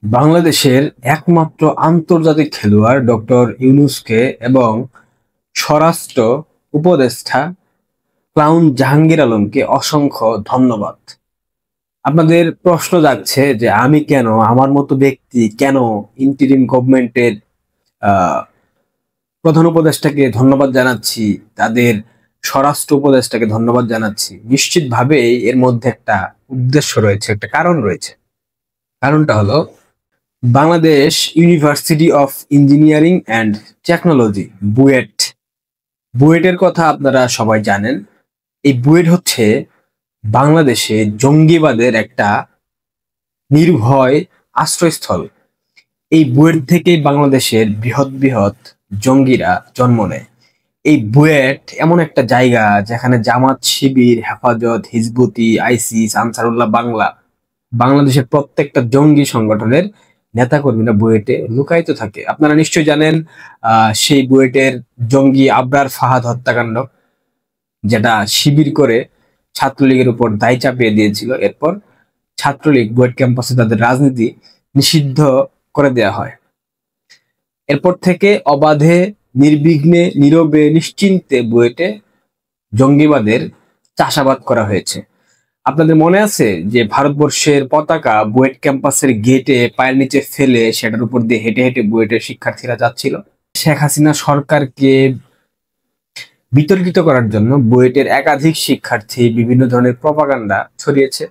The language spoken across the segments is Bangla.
বাংলাদেশের একমাত্র আন্তর্জাতিক খেলোয়াড় ডক্টর ইউনূসকে এবং স্বরাষ্ট্র উপদেষ্টা ক্লাউন জাহাঙ্গীর আলমকে অসংখ্য ধন্যবাদ। আপনাদের প্রশ্ন জাগছে যে আমি কেন, আমার মতো ব্যক্তি কেন ইন্টারিম গভর্নমেন্টের আহ প্রধান উপদেষ্টাকে ধন্যবাদ জানাচ্ছি, তাদের স্বরাষ্ট্র উপদেষ্টাকে ধন্যবাদ জানাচ্ছি। নিশ্চিতভাবেই এর মধ্যে একটা উদ্দেশ্য রয়েছে, একটা কারণ রয়েছে। কারণটা হলো Bangladesh university of engineering and technology, বুয়েটের কথা আপনারা সবাই জানেন। এই বুয়েট হচ্ছে বাংলাদেশে জঙ্গিবাদের একটা নির্ভয় আশ্রয়স্থল। এই বুয়েট থেকেই বাংলাদেশের বৃহৎ বৃহৎ জঙ্গিরা জন্ম নেয়। এই বুয়েট এমন একটা জায়গা যেখানে জামাত, শিবির, হেফাজত, হিজবুতি, আইসিস, আনসারুল্লাহ বাংলাদেশের প্রত্যেকটা জঙ্গি সংগঠনের নেতাকর্মীরা বুয়েটে লুকায়িত থাকে। আপনারা নিশ্চয়ই জানেন সেই বুয়েটের জঙ্গি আবরার ফাহাদ হত্যাকাণ্ড, যেটা শিবির করে ছাত্রলীগের উপর দায় চাপিয়ে দিয়েছিল। এরপর ছাত্রলীগ বুয়েট ক্যাম্পাসে তাদের রাজনীতি নিষিদ্ধ করে দেয়া হয়। এরপর থেকে অবাধে, নির্বিঘ্নে, নীরবে, নিশ্চিন্তে বুয়েটে জঙ্গিবাদের চাষাবাদ করা হয়েছে। আপনাদের মনে আছে যে ভারতবর্ষের পতাকা বুয়েট ক্যাম্পাসের গেটে পায়ের নিচে ফেলে সেটার উপর দিয়ে হেঁটে হেঁটে বুয়েটের শিক্ষার্থীরা যাচ্ছিল। শেখ হাসিনা সরকারকে বিতর্কিত করার জন্য বুয়েটের একাধিক শিক্ষার্থী বিভিন্ন ধরনের প্রপাগান্ডা ছড়িয়েছে।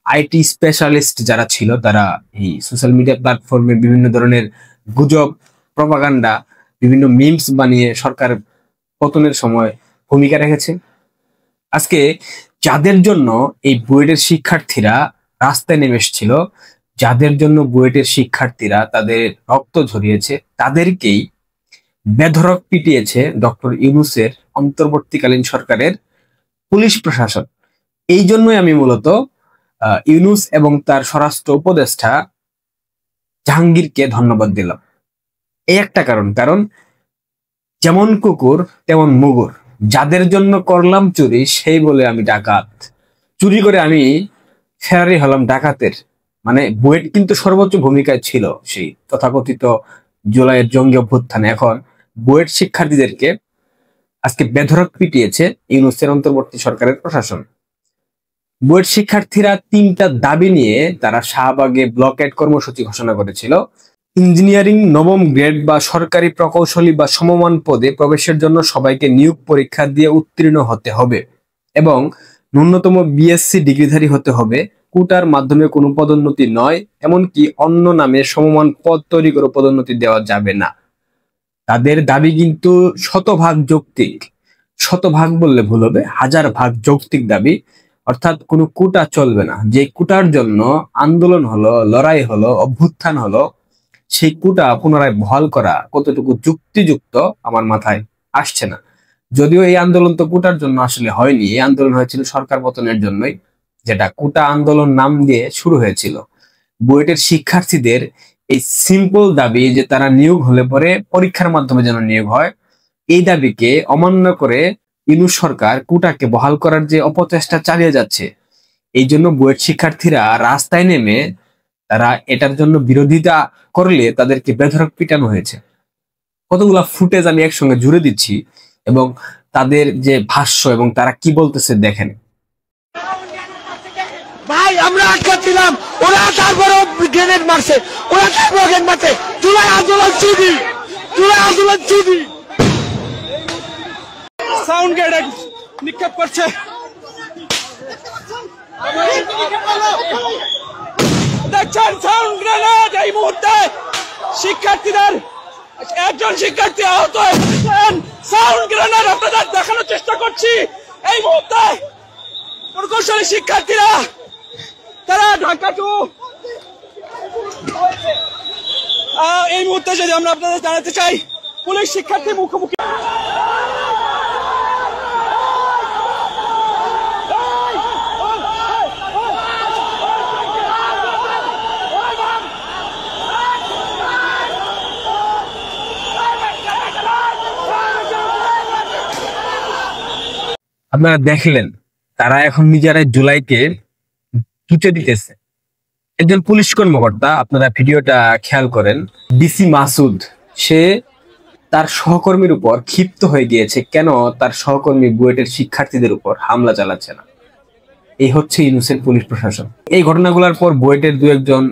আইটি স্পেশালিস্ট যারা ছিল তারা এই সোশ্যাল মিডিয়া প্ল্যাটফর্মে বিভিন্ন ধরনের গুজব, প্রপাগান্ডা, বিভিন্ন মিমস বানিয়ে সরকার পতনের সময় ভূমিকা রেখেছে। আজকে যাদের জন্য এই বুয়েটের শিক্ষার্থীরা রাস্তায় নেমে এসেছিল, যাদের জন্য বুয়েটের শিক্ষার্থীরা তাদের রক্ত ঝরিয়েছে, তাদেরকেই বেধড়ক পিটিয়েছে ডক্টর ইউনূসের অন্তর্বর্তীকালীন সরকারের পুলিশ প্রশাসন। এই জন্যই আমি মূলত ইউনূস এবং তার স্বরাষ্ট্র উপদেষ্টা জাহাঙ্গীরকে ধন্যবাদ দিলাম। এই একটা কারণ যেমন কুকুর তেমন মুগুর, যাদের জন্য করলাম চুরি সেই বলে আমি ডাকাত, চুরি করে আমি ফেরারি হলাম ডাকাতের। মানে বুয়েট কিন্তু সর্বোচ্চ ভূমিকায় ছিল সেই তথাকথিত জুলাইয়ের জঙ্গি অভ্যুত্থানে। এখন বুয়েট শিক্ষার্থীদেরকে আজকে বেধড়ক পিটিয়েছে ইউনূসের অন্তর্বর্তী সরকারের প্রশাসন। বুয়েট শিক্ষার্থীরা 3টা দাবি নিয়ে তারা শাহবাগে ব্লকেড কর্মসূচি ঘোষণা করেছিল। ইঞ্জিনিয়ারিং নবম গ্রেড বা সরকারি প্রকৌশলী বা সমমান পদে প্রবেশের জন্য সবাইকে নিয়োগ পরীক্ষা দিয়ে উত্তীর্ণ হতে হবে এবং ন্যূনতম বিএসসি ডিগ্রিধারী হতে হবে। কোটার মাধ্যমে কোনো পদোন্নতি নয়, এমনকি অন্য নামে সমমান পদ তৈরি করে পদোন্নতি দেওয়া যাবে না। তাদের দাবি কিন্তু শতভাগ যৌক্তিক, শতভাগ বললে ভুল হবে, 1000 ভাগ যৌক্তিক দাবি। অর্থাৎ কোনো কোটা চলবে না। যে কোটার জন্য আন্দোলন হলো, লড়াই হলো, অভ্যুত্থান হলো, সেই কোটা পুনরায় বহাল করা কতটুকু যুক্তিযুক্ত আমার মাথায় আসছে না। যদিও এই আন্দোলন তো কোটার জন্য আসলে হয়নি, এই আন্দোলন হয়েছিল সরকার পতনের জন্যই, যেটা কোটা আন্দোলন নাম দিয়ে শুরু হয়েছিল। বুয়েটের শিক্ষার্থীদের এই সিম্পল দাবি যে তারা নিয়োগ হলে পরে পরীক্ষার মাধ্যমে যেন নিয়োগ হয়, এই দাবিকে অমান্য করে ইউনূস সরকার কোটাকে বহাল করার যে অপচেষ্টা চালিয়ে যাচ্ছে, এই জন্য বুয়েট শিক্ষার্থীরা রাস্তায় নেমে তারা এটার জন্য বিরোধিতা করলে তাদেরকে বেধড়ক পিটানো হয়েছে। কতগুলা ফুটেজ আমি একসঙ্গে জুড়ে দিচ্ছি এবং তাদের যে ভাষ্য এবং তারা কি বলতেছে দেখেন। ভাই আমরা আটকা ছিলাম, ওরা তারপরে গ্রেনেড মারছে, ওরা তারপরে গ্রেনেড মারছে। জুলাই আন্দোলন চুরি, জুলাই আন্দোলন চুরি। সাউন্ড গ্রেনেড নিক্ষেপ করছে। দেখছেন সাউন্ড গ্রেনেড এই মুহূর্তে শিক্ষার্থীদের, একজন শিক্ষার্থী আহত হয়েছেন। সাউন্ড গ্রেনেড আপনাদের দেখানোর চেষ্টা করছি। এই মুহূর্তে প্রকৌশলী শিক্ষার্থীরা তারা ঢাকা টু, এই মুহূর্তে যদি আমরা আপনাদের জানাতে চাই, পুলিশ শিক্ষার্থী মুখোমুখি। আপনারা দেখলেন তারা এখন নিজেরাই জুলাইকে চুচে দিতেছে। একজন পুলিশ কর্মকর্তা, আপনারা ভিডিওটা খেয়াল করেন, ডিসি মাসুদ, সে তার সহকর্মীর উপর ক্ষিপ্ত হয়ে গিয়েছে কেন তার সহকর্মী বুয়েটের শিক্ষার্থীদের উপর হামলা চালাচ্ছে না। এই হচ্ছে ইউনূসের পুলিশ প্রশাসন। এই ঘটনাগুলোর পর বুয়েটের দু একজন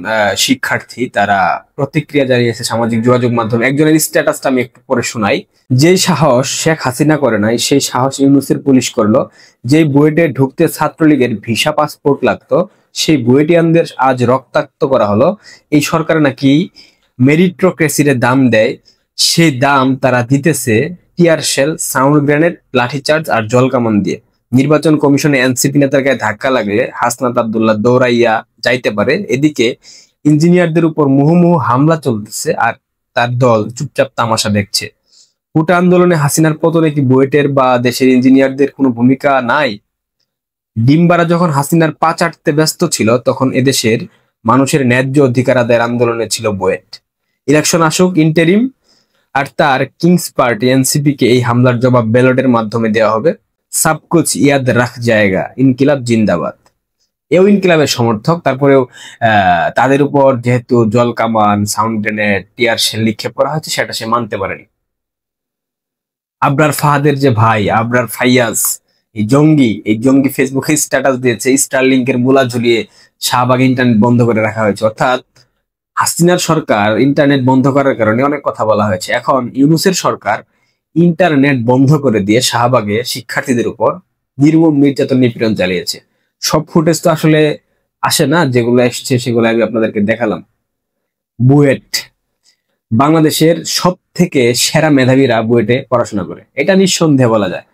শিক্ষার্থী তারা প্রতিক্রিয়া জানিয়েছে সামাজিক যোগাযোগ মাধ্যমে। একজনের স্ট্যাটাসটা আমি একটু পরে শোনাই। যেই সাহস শেখ হাসিনা করে নাই, সেই সাহস ইউনূসের পুলিশ করলো। যেই বুয়েটে ঢুকতে ছাত্রলীগের ভিসা পাসপোর্ট লাগতো, সেই বুয়েটিয়ানদের আজ রক্তাক্ত করা হলো। এই সরকার নাকি মেরিটোক্রেসির দাম দেয়, সেই দাম তারা দিতেছে টিয়ার শেল, সাউন্ড গ্রেনেড, লাঠিচার্জ আর জলকামান দিয়ে। নির্বাচন কমিশনে এনসিপি নেতার গায়ে ধাক্কা লাগলে হাসনাত আব্দুল্লাহ দৌড়াইয়া যাইতে পারে, এদিকে ইঞ্জিনিয়ারদের উপর মুহুর্মুহু হামলা চলতেছে আর তার দল চুপচাপ তামাশা দেখছে। কোটা আন্দোলনে হাসিনার পতনে কি বুয়েটের বা দেশের ইঞ্জিনিয়ারদের কোনো ভূমিকা নাই? ডিমবাড়া যখন হাসিনার পা চাটতে ব্যস্ত ছিল, তখন এদেশের মানুষের ন্যায্য অধিকার আদায়ের আন্দোলনে ছিল বুয়েট। ইলেকশন আসুক, ইন্টারিম আর তার কিংস পার্টি এনসিপি কে এই হামলার জবাব ব্যালটের মাধ্যমে দেওয়া হবে। সবকুছ ইয়াদ রাখ জায়গা, ইনকিলাব জিন্দাবাদ। এও ইনকিলাবের সমর্থক, তারপরেও তাদের উপর যেহেতু জল কামান, সাউন্ড গ্রেনেড, টিয়ার শেল নিক্ষেপ করা হয়েছে, সেটা সে মানতে পারেনি। আবরার ফাহাদের যে ভাই আবরার ফাইয়াজ, এই জঙ্গি ফেসবুকে স্ট্যাটাস দিয়েছে, স্টারলিংকের মূলা ঝুলিয়ে শাহবাগ ইন্টারনেট বন্ধ করে রাখা হয়েছে। অর্থাৎ হাসিনার সরকার ইন্টারনেট বন্ধ করার কারণে অনেক কথা বলা হয়েছে। এখন ইউনূসের সরকার ইন্টারনেট বন্ধ করে দিয়ে শাহবাগে শিক্ষার্থীদের উপর নির্মম নির্যাতন নিপীড়ন চালিয়েছে। সব ফুটেজ তো আসলে আসে না, যেগুলো এসছে সেগুলো আমি আপনাদেরকে দেখালাম। বুয়েট, বাংলাদেশের সব থেকে সেরা মেধাবীরা বুয়েটে পড়াশোনা করে, এটা নিঃসন্দেহে বলা যায়।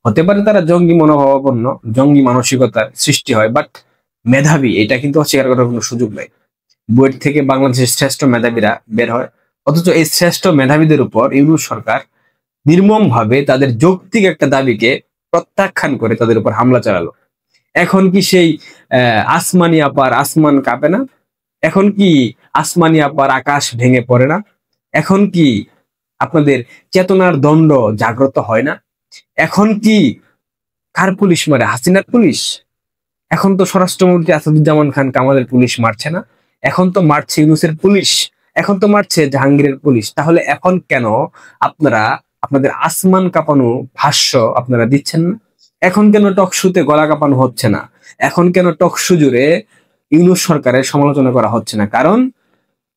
হতে পারে তারা জঙ্গি মনোভাবাপন্ন, জঙ্গি মানসিকতার সৃষ্টি হয়, বাট মেধাবী এটা কিন্তু অস্বীকার করার কোনো সুযোগ নেই। বুয়েট থেকে বাংলাদেশের শ্রেষ্ঠ মেধাবীরা বের হয়, অথচ এই শ্রেষ্ঠ মেধাবীদের উপর ইউনূস সরকার নির্মম ভাবে তাদের যৌক্তিক একটা দাবিকে প্রত্যাখ্যান করে তাদের উপর হামলা চালালো। এখন কি সেই আসমানি আপার আসমান কাঁপে না? এখন কি আসমানি আপার আকাশ ভেঙে পড়ে না? এখন কি আপনাদের চেতনার দণ্ড জাগ্রত হয় না? এখন কি কার পুলিশ মারে? হাসিনার পুলিশ? এখন তো স্বরাষ্ট্রমন্ত্রী আসাদুজ্জামান খান কামালের পুলিশ মারছে না, এখন তো মারছে ইউনূসের পুলিশ, এখন তো মারছে জাহাঙ্গীরের পুলিশ। তাহলে এখন কেন আপনারা আপনাদের আসমান কাঁপানো ভাষ্য আপনারা দিচ্ছেন না? এখন কেন টকশুতে গলা কাঁপানো হচ্ছে না? এখন কেন টকশু জুড়ে ইউনূস সরকারের সমালোচনা করা হচ্ছে না? কারণ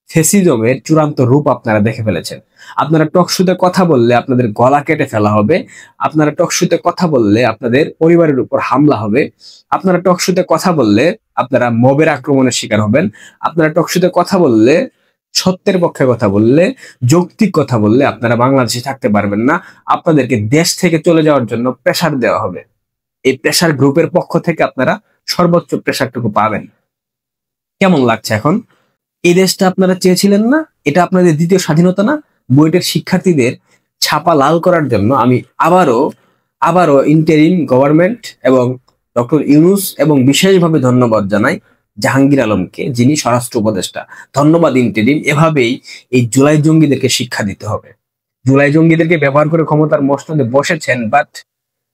ফেসিজমের চূড়ান্ত রূপ আপনারা দেখে ফেলেছেন। আপনারা টকশুতে কথা বললে আপনাদের গলা কেটে ফেলা হবে, আপনারা টকশুতে কথা বললে আপনাদের পরিবারের উপর হামলা হবে, আপনারা টকশুতে কথা বললে আপনারা মবের আক্রমণের শিকার হবেন, আপনারা টকশুতে কথা বললে, সত্যের পক্ষে কথা বললে, যৌক্তিক কথা বললে আপনারা বাংলাদেশে থাকতে পারবেন না। আপনাদেরকে দেশ থেকে চলে যাওয়ার জন্য প্রেসার দেওয়া হবে। এই প্রেসার গ্রুপের পক্ষ থেকে আপনারা সর্বোচ্চ প্রেসারটুকু পাবেন। কেমন লাগছে এখন? এই দেশটা আপনারা চেয়েছিলেন না? এটা আপনাদের দ্বিতীয় স্বাধীনতা না? বুয়েটের শিক্ষার্থীদের ছাপা লাল করার জন্য আমি আবারও ইন্টারিম গভর্নমেন্ট এবং ডক্টর ইউনূস এবং বিশেষভাবে ধন্যবাদ জানাই জাহাঙ্গীর আলমকে, যিনি স্বরাষ্ট্র উপদেষ্টা। ধন্যবাদ ইন্টারিম। এভাবেই এই জুলাই জঙ্গিদেরকে শিক্ষা দিতে হবে। জুলাই জঙ্গিদেরকে ব্যবহার করে ক্ষমতার মসনদে বসেছেন, বাট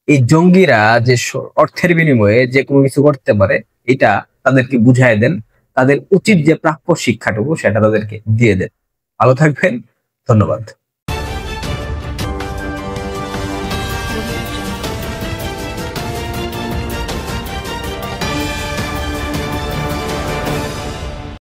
এই জঙ্গিরা যে অর্থের বিনিময়ে যে কোনো কিছু করতে পারে, এটা তাদেরকে বুঝায় দেন। তাদের উচিত যে প্রাপ্য শিক্ষাটুকু সেটা তাদেরকে দিয়ে দেন। ভালো থাকবেন, ধন্যবাদ।